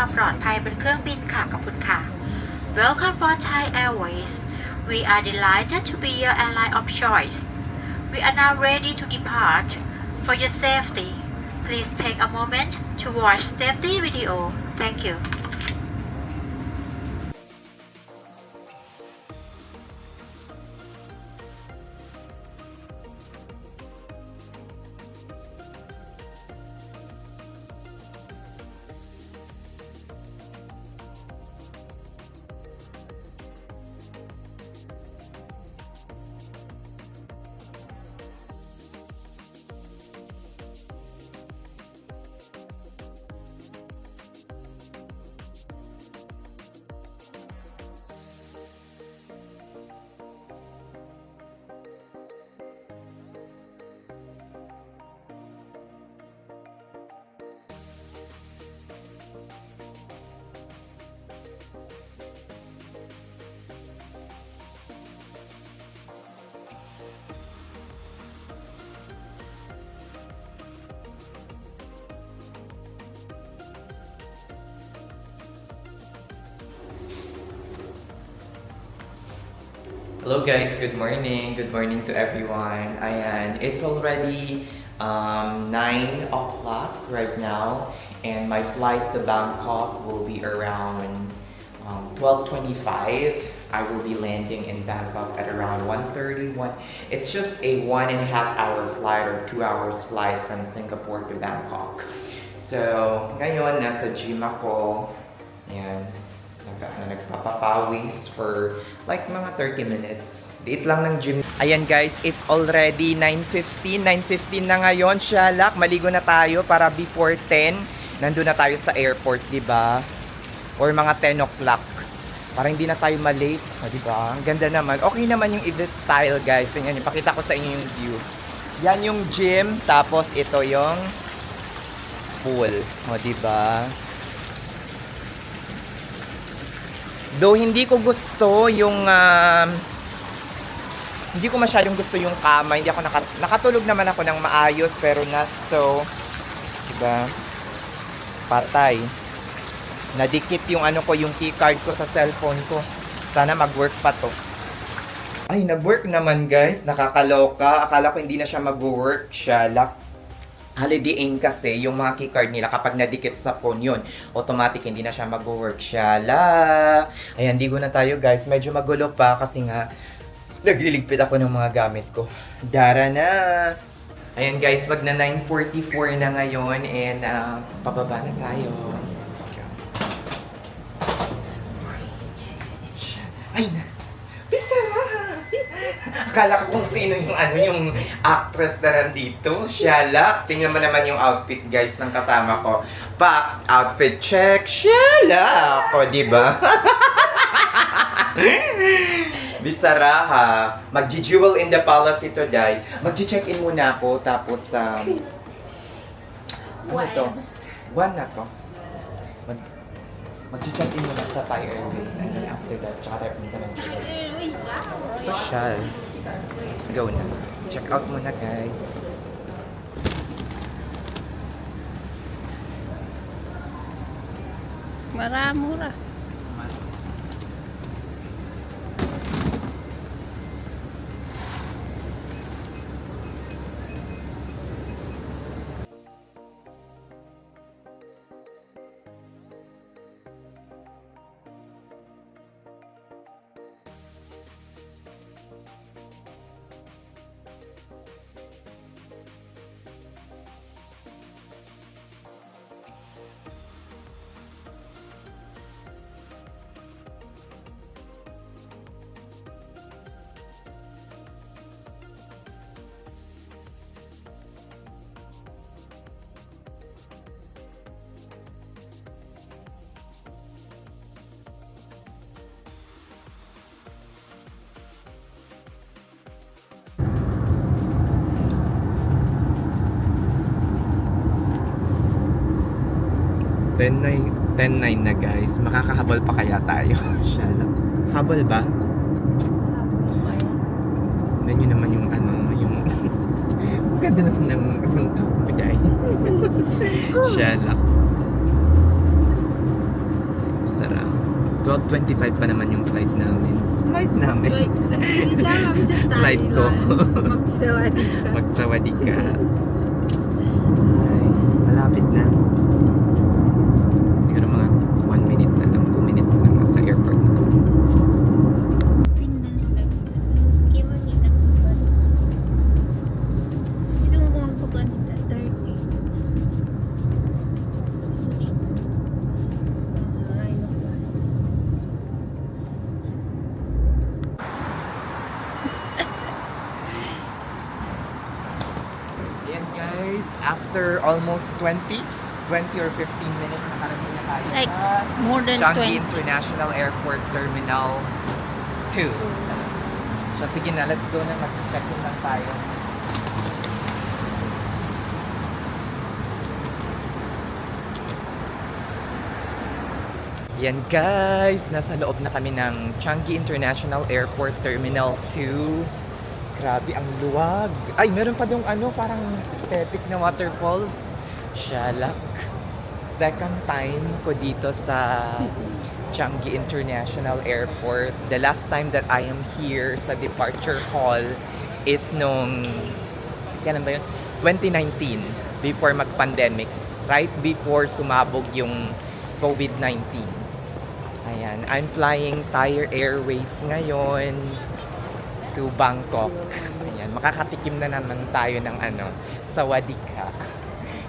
ความปลอดภัยบนเครื่องบินค่ะขอบคุณค่ะ Welcome for Thai Airways. We are delighted to be your airline of choice. We are now ready to depart. For your safety, please take a moment to watch safety video. Thank you. Hello guys, good morning. Good morning to everyone. Ayan, it's already 9 o'clock right now and my flight to Bangkok will be around 12:25. I will be landing in Bangkok at around 1:31. It's just a 1.5 hour flight or 2 hours flight from Singapore to Bangkok. So, ngayon nasa gym ako. Ayan. Nagpapapawis for like mga 30 minutes. Liit lang ng gym. Ayan guys, it's already 9:15. 9:15 na ngayon. Shalak, maligo na tayo para before 10. Nandun na tayo sa airport, di ba? Or mga 10 o'clock. Para hindi na tayo malate. O, di ba? Ang ganda naman. Okay naman yung this style guys. Tingnan niyo, pakita ko sa inyo yung view. Yan yung gym, tapos ito yung pool. O, di ba? Though hindi ko gusto yung hindi ko masyadong gusto yung kama, hindi ako nakatulog naman ako ng maayos pero not so, diba? Patay. Nadikit yung ano ko, yung keycard ko sa cellphone ko. Sana mag-work pa to. Ay, nag-work naman guys. Nakakaloka. Akala ko hindi na siya mag-work. Shalak. Holiday Inn kasi, yung mga keycard nila, kapag nadikit sa phone yun, automatic hindi na siya mag-work. Shala! Ayan, digo na tayo guys. Medyo magulo pa kasi nga, nagliligpit ako ng mga gamit ko. Dara na! Ayan guys, mag na 9:44 na ngayon and pababa na tayo. Let's go. Ay na! Bisara! Akala ko kung sino yung yung actress na nandito. Shalak. Tingnan mo naman yung outfit guys ng kasama ko. Back outfit check. Shalak. O, diba? Bisara ha. Magji-jewel in the palace ito, Day. Magji-check-in muna ako. Tapos, ano to? One na to. Magji-check-in muna sa Thai Airways. And then after that, tsaka tayo punta ng social. Let's go na. Check out muna guys. Mura. Ten 9 na guys. Makakahabol pa kaya tayo? Shala. Habol ba? Tignan nyo naman yung yung ganda ng bigay. Shala. 12:25 pa naman yung flight namin. Flight namin? Sama ko sa Thailand. Flight ko. Magsawadi ka. Magsawadi ka. Ay, malapit na. Siguro mga 1 minute na lang, 2 minutes na lang sa airport na. Ayan guys, after almost 20 or 15 minutes nakarating na tayo Like, sa more than Changi 20. International Airport Terminal 2. So sige na, let's go na, mag-check-in lang tayo. Yan guys, nasa loob na kami ng Changi International Airport Terminal 2. Grabe, ang luwag. Ay, meron pa dong ano, parang aesthetic na waterfalls. Shalak. Second time ko dito sa Changi International Airport. The last time that I am here sa departure hall is nung, kailan ba yun? 2019, before mag-pandemic. Right before sumabog yung COVID-19. Ayan, I'm flying Thai Airways ngayon to Bangkok. Ayan, makakatikim na naman tayo ng ano, sawadee ka.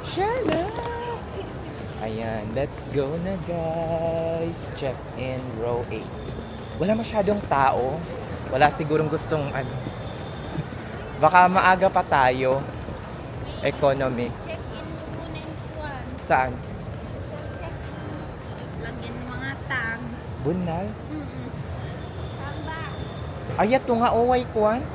Shala! Ayan, let's go na guys. Check in row 8. Wala masyadong tao. Wala sigurong gustong ano. Baka maaga pa tayo. Economic. Check-in mo muna yung kwan. Saan? Lagyan ng mga tag. Bunal? Tamba. Ay, ito nga, oway kuan.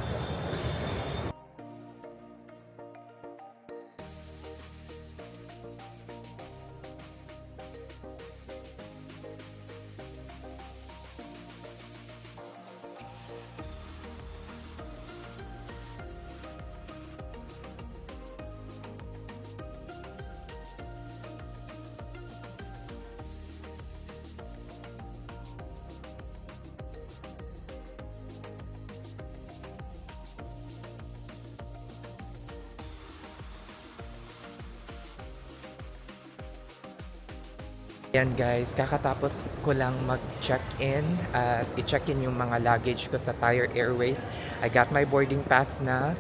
Yan guys, kakatapos ko lang mag-check-in at i-check-in yung mga luggage ko sa Thai Airways. I got my boarding pass na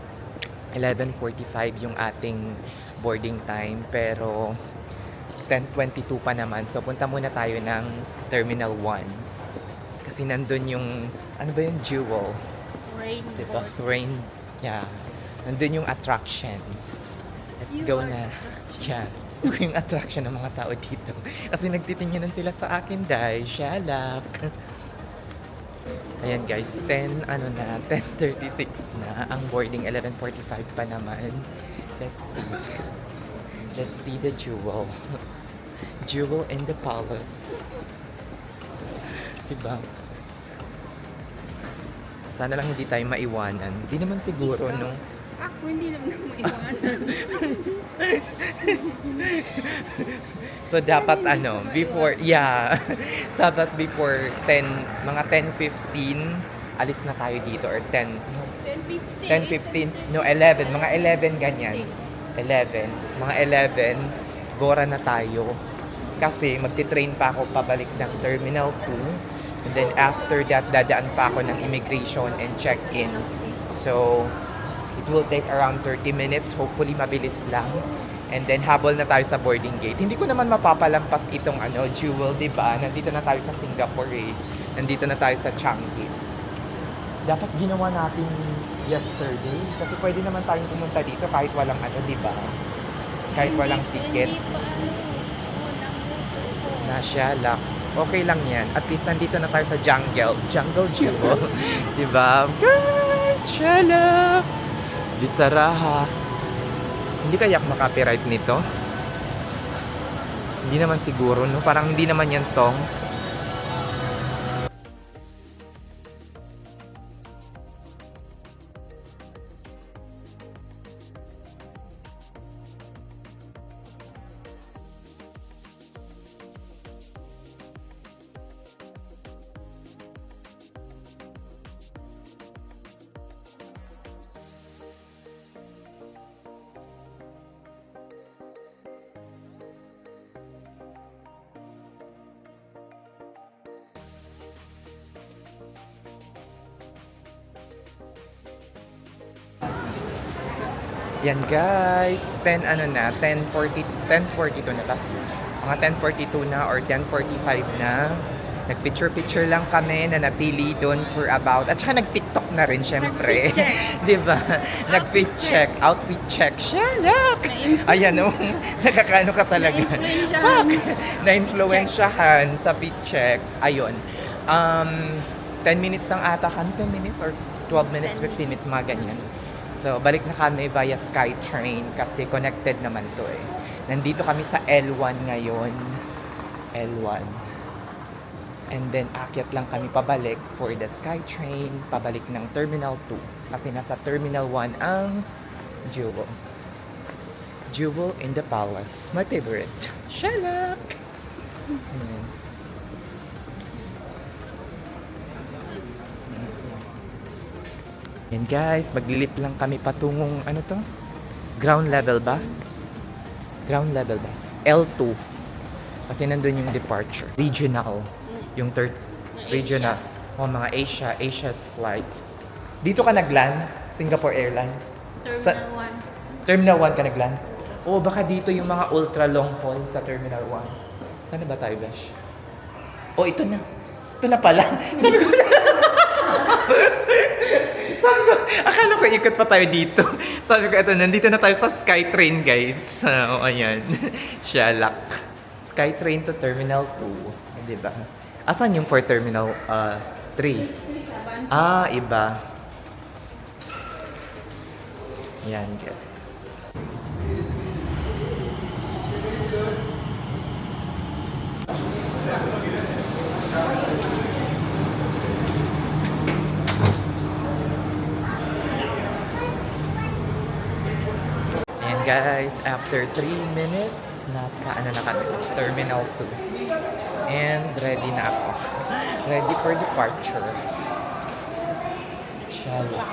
11:45 yung ating boarding time, pero 10:22 pa naman. So punta muna tayo ng Terminal 1. Kasi nandun yung, ano ba yung Jewel? Rainbow. Diba? Rain, yeah. Nandun yung attraction. Let's go na. Yeah. Ito yung attraction ng mga tao dito. Kasi nagtitingnan sila sa akin dahil shalak. Ayan guys, 10:36 na. Ang boarding 11:45 pa naman. Let's see. Let's see the jewel. Jewel in the palace. Diba? Sana lang hindi tayo maiwanan. Hindi naman siguro, no? Ako hindi naman maiwanan. So dapat ano, before, yeah. Dapat before 10, mga 10:15, alis na tayo dito or 10:15, no 11, mga 11 ganyan. 11, mga 11, gora na tayo. Kasi magti-train pa ako pabalik ng Terminal 2. And then after that, dadaan pa ako ng immigration and check-in. So, it will take around 30 minutes. Hopefully, mabilis lang. And then, habol na tayo sa boarding gate. Hindi ko naman mapapalampas itong ano, Jewel, di ba? Nandito na tayo sa Singapore eh. Nandito na tayo sa Changi. Dapat ginawa natin yesterday. Kasi pwede naman tayong pumunta dito kahit walang ano, di ba? Kahit walang ticket. Nasyalak. Okay lang yan. At least nandito na tayo sa jungle. Jungle Jewel. di ba? Guys, syalak! Bisaraha. Hindi kaya makapiright nito? Hindi naman siguro, no? Parang hindi naman yan song. Yan guys, 10 ano na, 10:42 na ba? Mga 10:42 na or 10:45 na. Nagpicture-picture lang kami na natili doon for about, at saka nag-TikTok na rin syempre. Di ba? Nag-fit check, outfit check. Shalak! Ayan o, nakakano ka talaga. Na-influensyahan sa fit check. Ayun. 10 minutes lang ata kami, 10 minutes or 12 minutes, 15 minutes, mga ganyan. So, balik na kami via SkyTrain kasi connected naman to eh. Nandito kami sa L1 ngayon. L1. And then, akyat lang kami pabalik for the SkyTrain, pabalik ng Terminal 2. Kasi nasa Terminal 1 ang Jewel. Jewel in the Palace. My favorite. Shalak! Ayan. Yan guys, maglilip lang kami patungong, ano to? Ground level ba? Ground level ba? L2. Kasi nandun yung departure. Regional. Yung third regional. O mga Asia's flight. Dito ka nagland? Singapore Airlines? Terminal 1. Terminal 1 ka nagland? O baka dito yung mga ultra long haul sa Terminal 1. Saan na ba tayo, Besh? O ito na. Ito na pala. Sabi ko na. Sabi ko, akala ko ikot pa tayo dito. Sabi ko, ito, nandito na tayo sa SkyTrain, guys. O, ayan. Shalak. SkyTrain to Terminal 2. Di ba? Asan yung for Terminal 3? Ah, iba. Yan, guys. Ayan guys, after 3 minutes, nasa ano na kami, Terminal 2. And ready na ako. Ready for departure. Shala.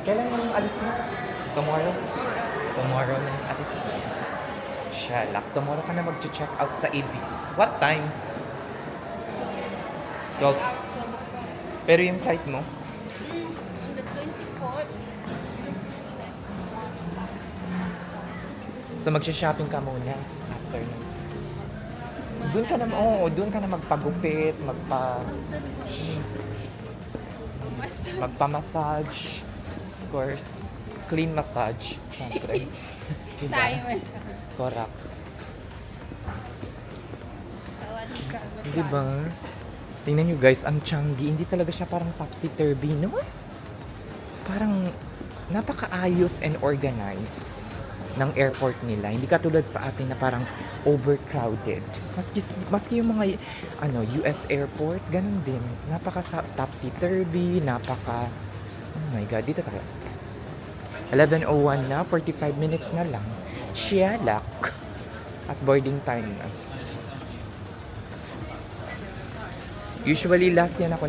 Kailan yung alis mo? Tomorrow? Tomorrow na yung alis mo. Shalak. Tomorrow ka na mag-check out sa Ibis. What time? 12. Pero yung flight mo? On the 24th. So magsha-shopping ka muna after nun. Doon ka na, doon ka na magpagupit, magpa-massage. Of course, clean massage, syempre. Diba? Tayo. Correct. Tawad ka. Diba? Tingnan nyo guys, ang Changi, hindi talaga siya parang topsy-turvy, no? Parang napakaayos and organized ng airport nila. Hindi katulad sa atin na parang overcrowded. Maski yung mga US airport, ganun din. Napaka topsy-turvy, oh my god, dito tayo. 11:01 na, 45 minutes na lang. Shalak. At boarding time na. Usually last yan ako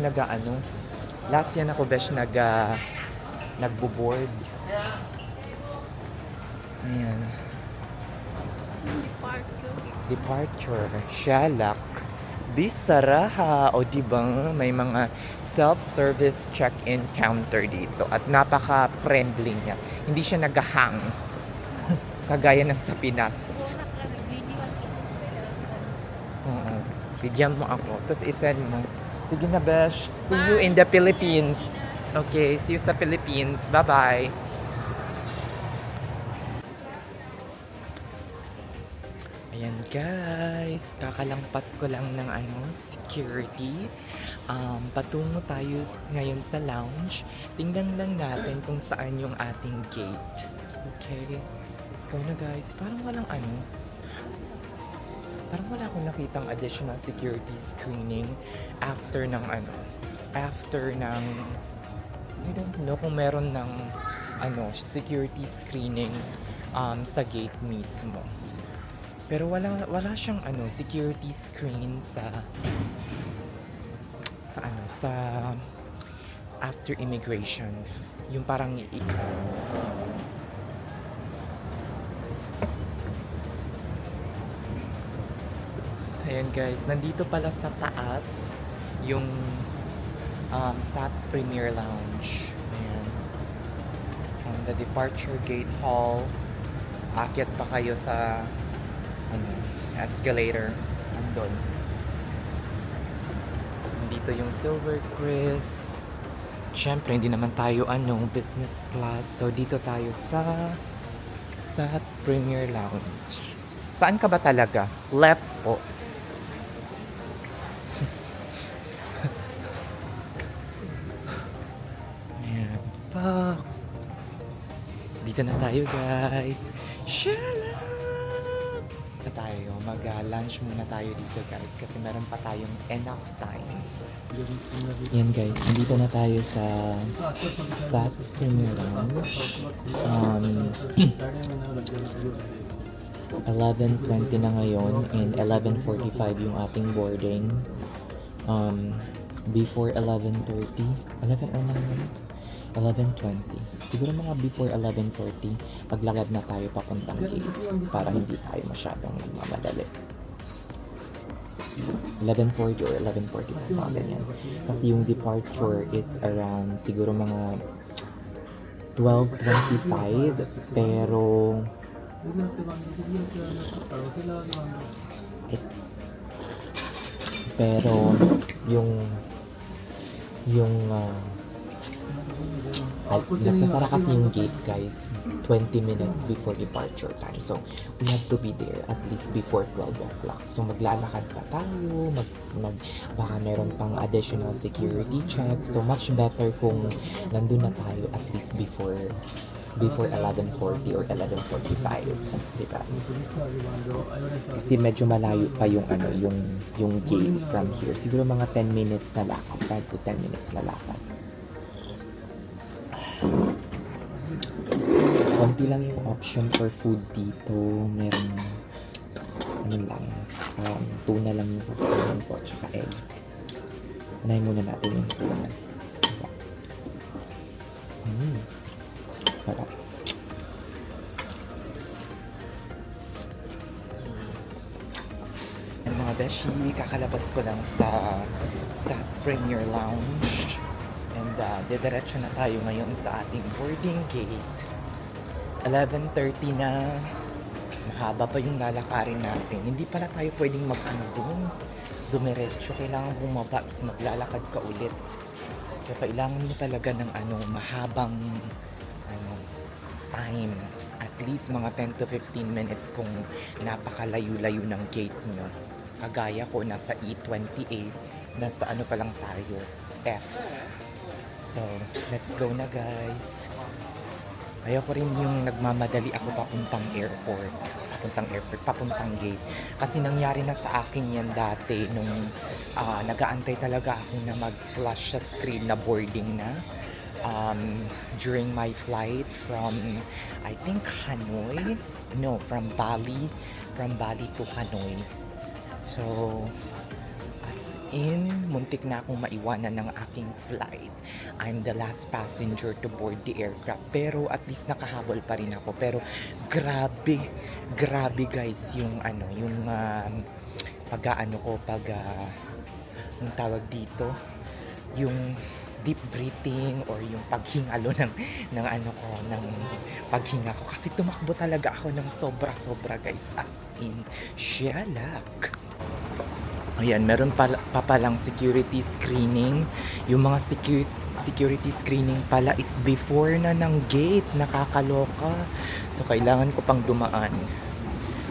nagbo-board. Ayan. Departure. Shalak. Bisaraha. O diba, may mga self-service check-in counter dito. At napaka-friendly niya. Hindi siya nag-hang. Kagaya ng sa Pinas. Oo. Bigyan mo ako. Tapos isend mo. Sige na, Besh. See you in the Philippines. Okay, see you sa Philippines. Bye-bye. Ayan guys, kakalampas ko lang ng security. Patungo tayo ngayon sa lounge. Tingnan lang natin kung saan yung ating gate. Okay, let's go na guys. Parang wala akong nakitang additional security screening after ng I don't know kung meron ng security screening sa gate mismo. Pero wala siyang security screen sa after immigration. Yung parang ayan guys, nandito pala sa taas yung SAT Premier Lounge. Ayan. the departure gate hall. Akyat pa kayo sa escalator. Andun. Dito yung Silver Chris. Siyempre, hindi naman tayo business class. So, dito tayo sa Premier Lounge. Saan ka ba talaga? Left po. Ayan pa. Dito na tayo, guys. Shala! Na tayo. Mag-lunch muna tayo dito, guys. Kasi meron pa tayong enough time. Yan, guys. Nandito na tayo sa Premier Lounge. 11:20 na ngayon and 11:45 yung ating boarding. Before 11:30. 11 or na ngayon? 11:20. Siguro mga before 11:40, maglakad na tayo papuntang gate para hindi tayo masyadong mamadali. 11:40 or 11:45 mga ganyan. Kasi yung departure is around siguro mga 12:25 pero nagsasara kasi yung gate, guys, 20 minutes before departure time. So, we have to be there at least before 12 o'clock. So, maglalakad pa tayo, baka meron pang additional security checks. So, much better kung nandun na tayo at least before 11:40 or 11:45, diba? Kasi medyo malayo pa yung gate from here. Siguro mga 10 minutes na lakad, 5 to 10 minutes na lakad. Konti lang yung option for food dito. Meron tuna lang yung kakainin po, tsaka egg. Unahin muna natin yung tuna. Sarap. And mga beshi, kakalabas ko lang sa Premier Lounge. And didiretso na tayo ngayon sa ating boarding gate. 11:30 na. Mahaba pa yung lalakarin natin. Hindi pala tayo pwedeng dumiretso. Kailangan bumaba, tapos maglalakad ka ulit. So, kailangan mo talaga ng mahabang time. At least mga 10 to 15 minutes kung napakalayo-layo ng gate nyo. Kagaya ko, nasa E28. Nasa pa lang tayo? F. So, let's go na, guys. Ayoko rin yung nagmamadali ako papuntang gate. Kasi nangyari na sa akin yan dati nung nag-aantay talaga ako na mag-flash sa screen na boarding na during my flight from, I think, Hanoi. No, from Bali to Hanoi. So, muntik na akong maiwanan ng aking flight. I'm the last passenger to board the aircraft. Pero at least nakahabol pa rin ako. Pero grabe guys yung yung tawag dito, yung deep breathing or yung paghingalo ng paghinga ko. Kasi tumakbo talaga ako ng sobra guys. As in, shalak. Ayan, meron pa palang security screening. Yung mga security screening pala is before na ng gate. Nakakaloka. So, kailangan ko pang dumaan.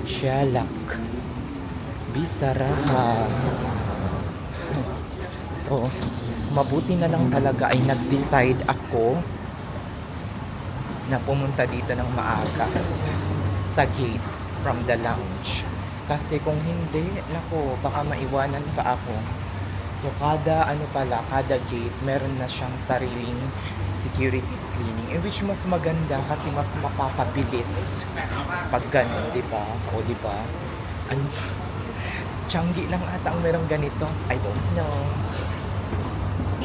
Shalak. Bisara. So, mabuti na lang talaga ay nag-decide ako na pumunta dito ng maaga sa gate from the lounge. Kasi kung hindi, nako, baka maiwanan pa ako. So, kada gate, meron na siyang sariling security screening. Which mas maganda kasi mas mapapabilis pag ganun, di ba? O, di ba? Changi lang ata ang merong ganito. I don't know.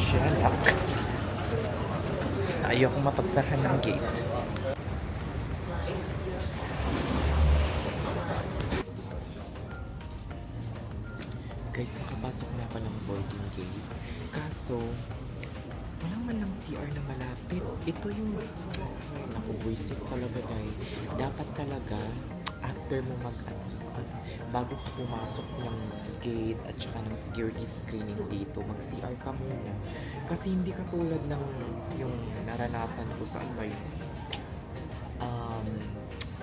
Shalak. Ayokong mapagsarahan ng gate. Guys, nakapasok na ako ng boarding gate. Kaso, walang naman ng CR na malapit. Ito yung, ay naku, buisit talaga dahil dapat talaga after mo bago ka pumasok ng gate at saka ng security screening dito, mag-CR ka muna. Kasi hindi katulad ng yung naranasan ko sa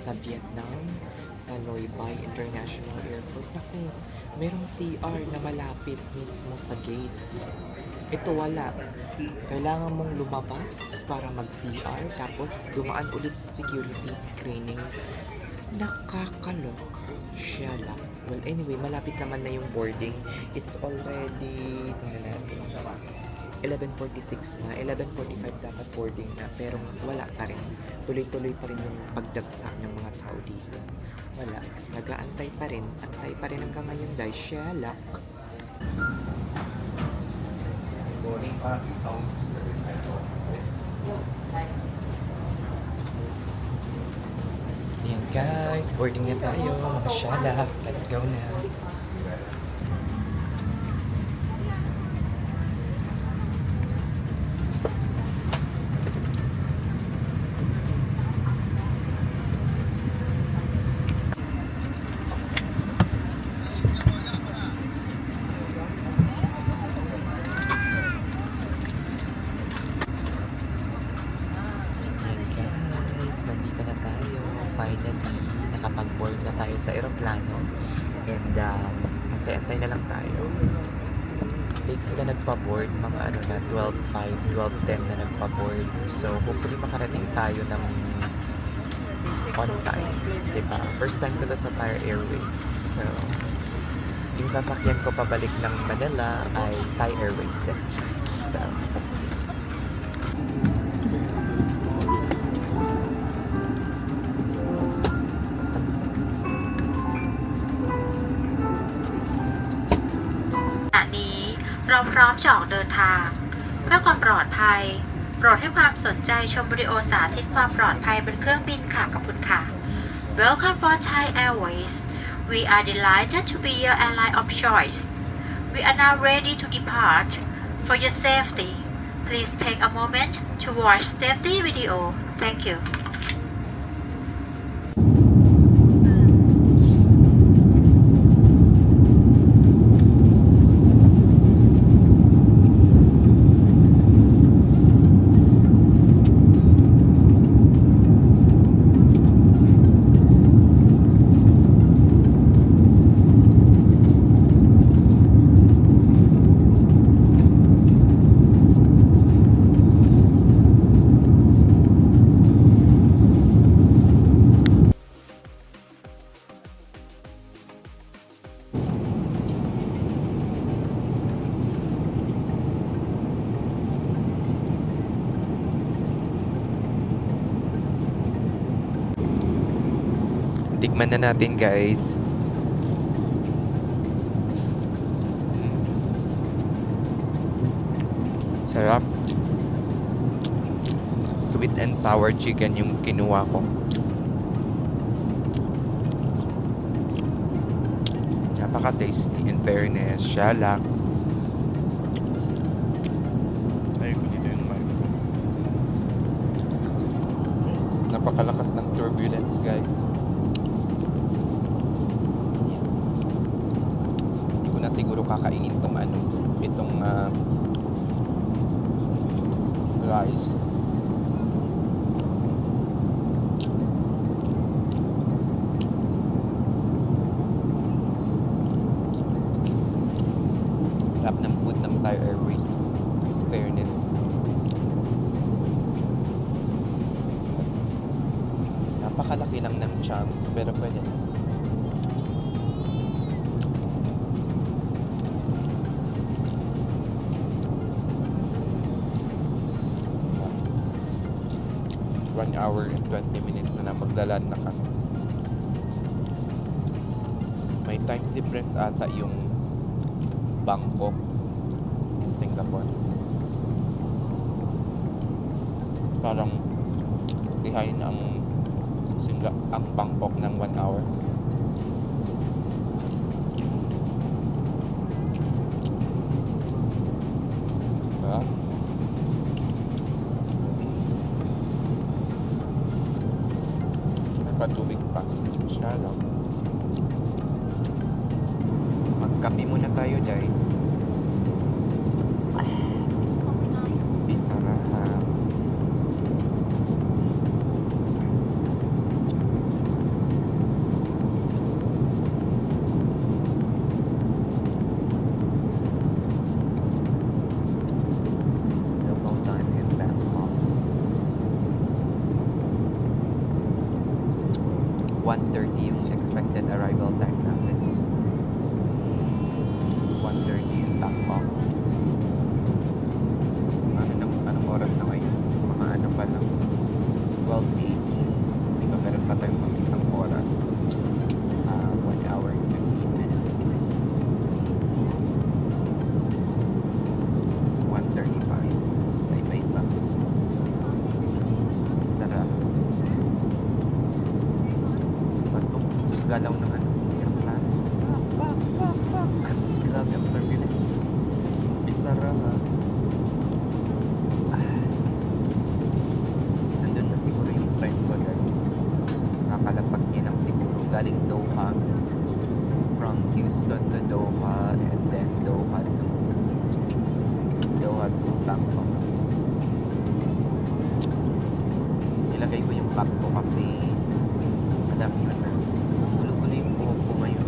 sa Vietnam, sa Noi Bai International Airport. Naku, merong CR na malapit mismo sa gate. Ito wala. Kailangan mong lumabas para mag-CR tapos dumaan ulit sa security screening. Nakakaloka. Siya lang. Well, anyway, malapit naman na yung boarding. It's already 11:46 na. 11:45 dapat boarding na. Pero wala pa rin. Tuloy-tuloy pa rin yung pagdagsa ng mga tao dito. Wala. Nag-aantay pa rin. Antay pa rin hanggang ngayon dahil siya lang. Ayan guys, boarding na tayo. Mga shala. Let's go na. Nandito na tayo. Finally, nakapag-board na tayo sa aeroplano. And, antay-antay na lang tayo. Late sila nagpa-board. Mga na, 12:05, 12:10 na nagpa-board. So, hopefully makarating tayo ng on time. Diba? First time ko na sa Thai Airways. So, yung sasakyan ko pabalik ng Manila ay Thai Airways din. So, let's see.เราพร้อมจะออกเดินทางเพื่อความปลอดภัยโปรดให้ความสนใจชมวิดีโอสาธิตความปลอดภัยบนเครื่องบินค่ะขอบคุณค่ะ Welcome for Thai Airways. We are delighted to be your airline of choice. We are now ready to depart. For your safety, please take a moment to watch safety video. Thank you. Tikman na natin guys. Sarap. Sweet and sour chicken yung kinuha ko. Napaka-tasty in fairness. Shalak. Napakalakas ng turbulence guys. Siguro kakainin itong rice. Sarap ng food ng Thai Airways. Fairness. Napakalaki lang ng chunks pero pwede na. One hour and 20 minutes na maglaland na kami. May time difference ata yung Bangkok in Singapore. Parang behind ang Bangkok ng 1 hour. Diba? Kape muna tayo, Day. Bisarap. Local time in Bangkok. 1:30 yung expected arrival time natin. 1:30 in Bangkok. Anong oras na ngayon? Mga ano pa lang. 12:18. So, meron pa tayong mga isang oras. 1 hour and 15 minutes. 1:35. Bye-bye pa. Sarap. Batong galaw ng ano. Airplane. Grabe ang turbulence. Bisara ha. Nandun na siguro yung friend ko dahil nakalapag niya lang siguro galing Doha, from Houston to Doha, and then Doha to Bangkok. Nilagay ko yung pack ko kasi alam nyo na gulo-gulo yung buhok ko ngayon.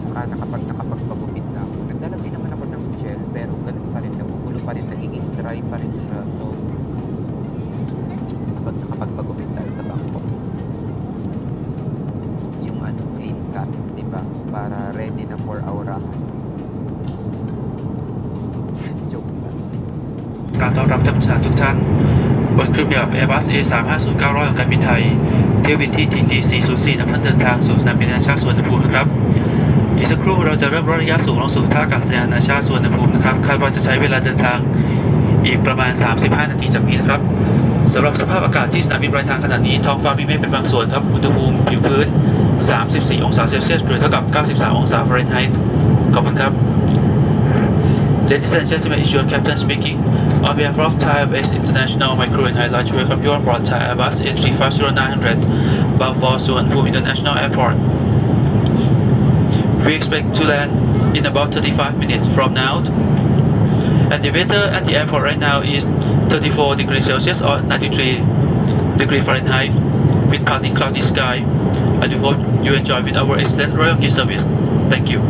Saka nakapagpagupit na ako. Naglalagay naman ako ng gel pero ganun pa rin, nagugulo pa rin, nagiging dry pa rin siya. So kapag nakapagpagupit tayo sa Bangkok, yung ano, clean cut, diba? Para ready na for aurahan. Joke lang. การต้อนรับท่านผู้โดยสารทุกท่านบนเครื่องแบบ Airbus A350-900 ของการบินไทยเที่ยวบินที่ TG 404นำท่านเดินทางสู่สนามบินนานาชาติสุวรรณภูมินะครับอีกสักครู่เราจะเริ่มลดระยะสูงลงสู่ท่าอากาศยานนานาชาติสุวรรณภูมินะครับคาดว่าจะใช้เวลาเดินทางอีกประมาณ 35 นาทีจากนี้นะครับสำหรับสภาพอากาศที่สนามบินปลายทางขณะนี้ท้องฟ้ามีเมฆเป็นบางส่วนครับอุณหภูมิผิวพื้น 34 องศาเซลเซียสหรือเท่ากับ 93 องศาฟาเรนไฮต์ขอบคุณครับ Ladies and gentlemen, it's your captain speaking. On behalf of Thai Airways International, my crew and I would like to welcome you on board Thai Airbus A350-900 bound for Suvarnabhumi International Airport. We expect to land in about 35 minutes from now. And the weather at the airport right now is 34 degrees Celsius or 93 degrees Fahrenheit with partly cloudy sky. I do hope you enjoy with our excellent Royal Key service. Thank you.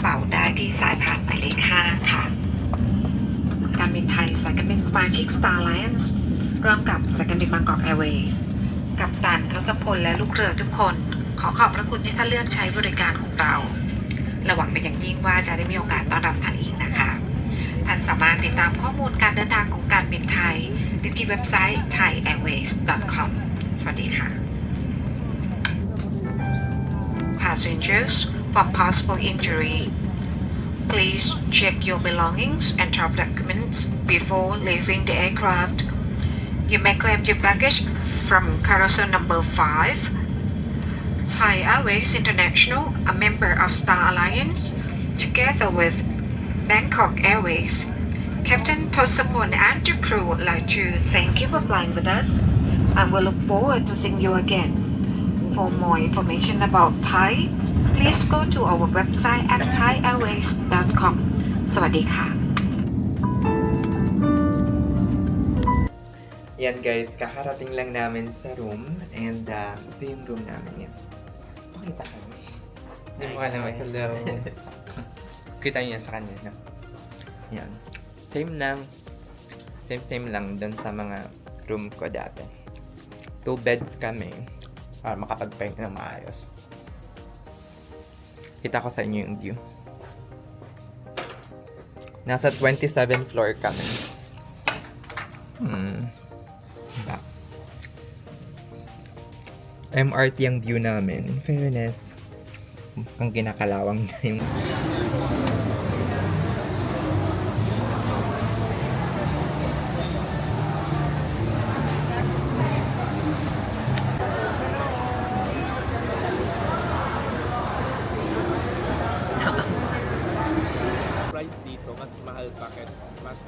กระเป๋าได้ที่สายผ่านหมายเลข5ค่ะการบินไทยสายการบินสมาชิก Star Alliance ร่วมกับสายการบิน Bangkok Airways กัปตันทศพลและลูกเรือทุกคนขอขอบพระคุณที่ท่านเลือกใช้บริการของเราและหวังเป็นอย่างยิ่งว่าจะได้มีโอกาสต้อนรับท่านอีกนะคะท่านสามารถติดตามข้อมูลการเดินทางของการบินไทยได้ที่เว็บไซต์ thaiairways.com สวัสดีค่ะ Passengers for possible injury. Please check your belongings and travel documents before leaving the aircraft. You may claim your baggage from carousel number 5. Thai Airways International, a member of Star Alliance, together with Bangkok Airways. Captain Tosapon and the crew would like to thank you for flying with us and we look forward to seeing you again. For more information about Thai, please go to our website at thaiairways.com สวัสดีค่ะ Yan guys, kakarating lang namin sa room and ito yung room namin yan. Pakita ka. Hindi mo ka naman. Hello. Kita niyo yan sa kanya, no? Yan. Same lang dun sa mga room ko dati. 2 beds kami para makapagpahinga ng maayos. Kita ko sa inyo yung view. Nasa 27th floor kami. Diba? MRT ang view namin. In fairness, ang ginakalawang na yung... price dito, mas mahal bakit? Mas,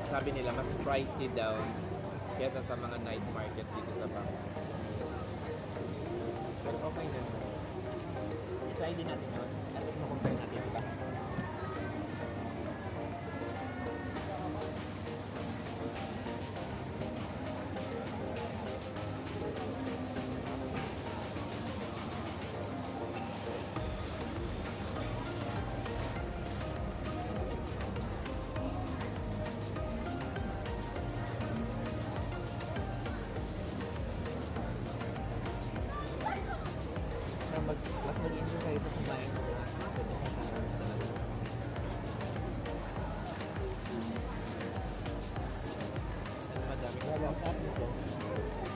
sabi nila, mas pricey daw kesa sa mga night market dito sa Bangkok. Pero okay na. I-try din natin yun.